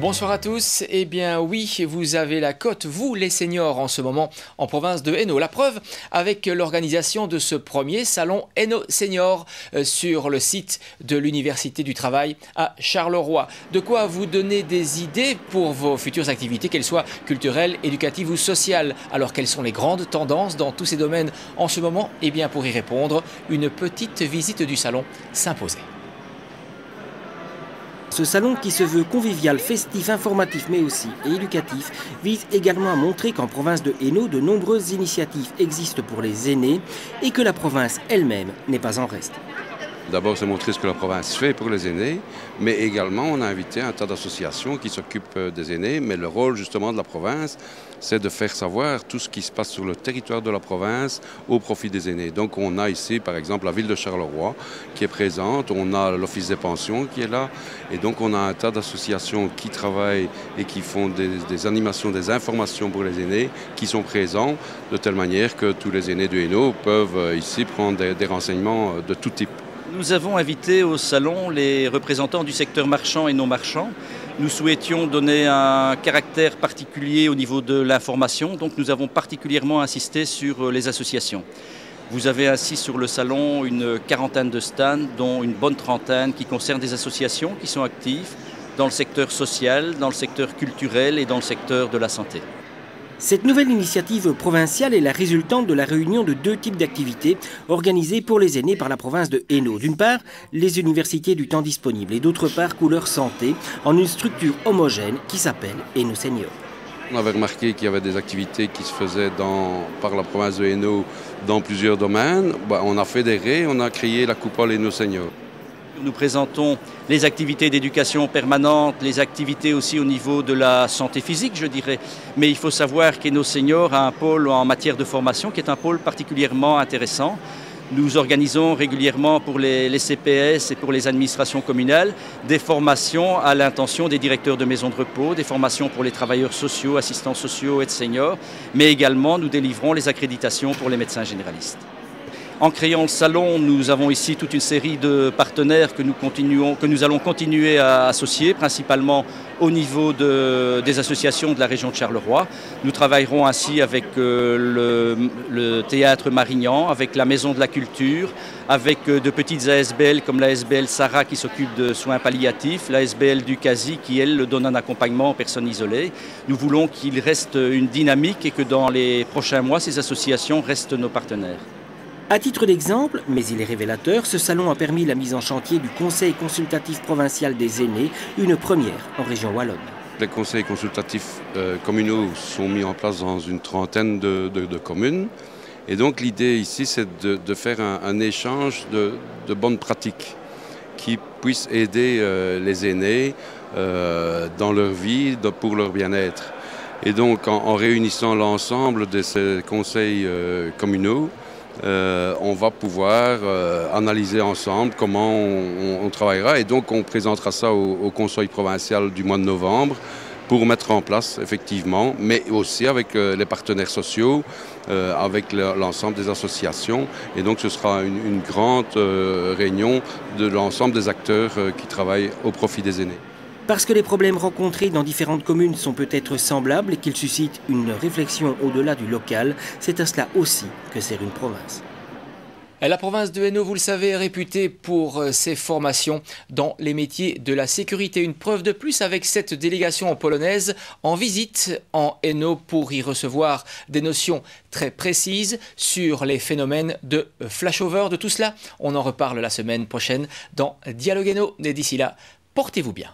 Bonsoir à tous. Eh bien oui, vous avez la cote, vous les seniors, en ce moment en province de Hainaut. La preuve avec l'organisation de ce premier salon Hainaut Senior sur le site de l'Université du Travail à Charleroi. De quoi vous donner des idées pour vos futures activités, qu'elles soient culturelles, éducatives ou sociales. Alors quelles sont les grandes tendances dans tous ces domaines en ce moment? Eh bien pour y répondre, une petite visite du salon s'imposait. Ce salon, qui se veut convivial, festif, informatif mais aussi éducatif, vise également à montrer qu'en province de Hainaut, de nombreuses initiatives existent pour les aînés et que la province elle-même n'est pas en reste. D'abord, c'est montrer ce que la province fait pour les aînés, mais également on a invité un tas d'associations qui s'occupent des aînés, mais le rôle justement de la province, c'est de faire savoir tout ce qui se passe sur le territoire de la province au profit des aînés. Donc on a ici par exemple la ville de Charleroi qui est présente, on a l'office des pensions qui est là, et donc on a un tas d'associations qui travaillent et qui font des animations, des informations pour les aînés qui sont présents, de telle manière que tous les aînés de Hainaut peuvent ici prendre des renseignements de tout type. Nous avons invité au salon les représentants du secteur marchand et non marchand. Nous souhaitions donner un caractère particulier au niveau de l'information, donc nous avons particulièrement insisté sur les associations. Vous avez ainsi sur le salon une quarantaine de stands, dont une bonne trentaine qui concernent des associations qui sont actives dans le secteur social, dans le secteur culturel et dans le secteur de la santé. Cette nouvelle initiative provinciale est la résultante de la réunion de deux types d'activités organisées pour les aînés par la province de Hainaut. D'une part, les universités du temps disponible et d'autre part, Couleur Santé, en une structure homogène qui s'appelle Hainaut Senior. On avait remarqué qu'il y avait des activités qui se faisaient par la province de Hainaut dans plusieurs domaines. On a fédéré, on a créé la coupole Hainaut Senior. Nous présentons les activités d'éducation permanente, les activités aussi au niveau de la santé physique, je dirais. Mais il faut savoir qu'Hainaut Senior a un pôle en matière de formation qui est un pôle particulièrement intéressant. Nous organisons régulièrement pour les CPS et pour les administrations communales des formations à l'intention des directeurs de maisons de repos, des formations pour les travailleurs sociaux, assistants sociaux et de seniors, mais également nous délivrons les accréditations pour les médecins généralistes. En créant le salon, nous avons ici toute une série de partenaires que nous allons continuer à associer, principalement au niveau des associations de la région de Charleroi. Nous travaillerons ainsi avec le théâtre Marignan, avec la Maison de la Culture, avec de petites ASBL comme l'ASBL Sarah qui s'occupe de soins palliatifs, l'ASBL du Casi qui, elle, donne un accompagnement aux personnes isolées. Nous voulons qu'il reste une dynamique et que dans les prochains mois, ces associations restent nos partenaires. À titre d'exemple, mais il est révélateur, ce salon a permis la mise en chantier du Conseil consultatif provincial des aînés, une première en région wallonne. Les conseils consultatifs communaux sont mis en place dans une trentaine de communes. Et donc l'idée ici, c'est de faire un échange de bonnes pratiques qui puissent aider les aînés dans leur vie, pour leur bien-être. Et donc en réunissant l'ensemble de ces conseils communaux, on va pouvoir analyser ensemble comment on travaillera, et donc on présentera ça au Conseil provincial du mois de novembre pour mettre en place effectivement, mais aussi avec les partenaires sociaux, avec l'ensemble des associations, et donc ce sera une grande réunion de l'ensemble des acteurs qui travaillent au profit des aînés. Parce que les problèmes rencontrés dans différentes communes sont peut-être semblables et qu'ils suscitent une réflexion au-delà du local, c'est à cela aussi que sert une province. La province de Hainaut, vous le savez, est réputée pour ses formations dans les métiers de la sécurité. Une preuve de plus avec cette délégation polonaise en visite en Hainaut pour y recevoir des notions très précises sur les phénomènes de flashover. De tout cela, on en reparle la semaine prochaine dans Dialogue Hainaut. Et d'ici là, portez-vous bien.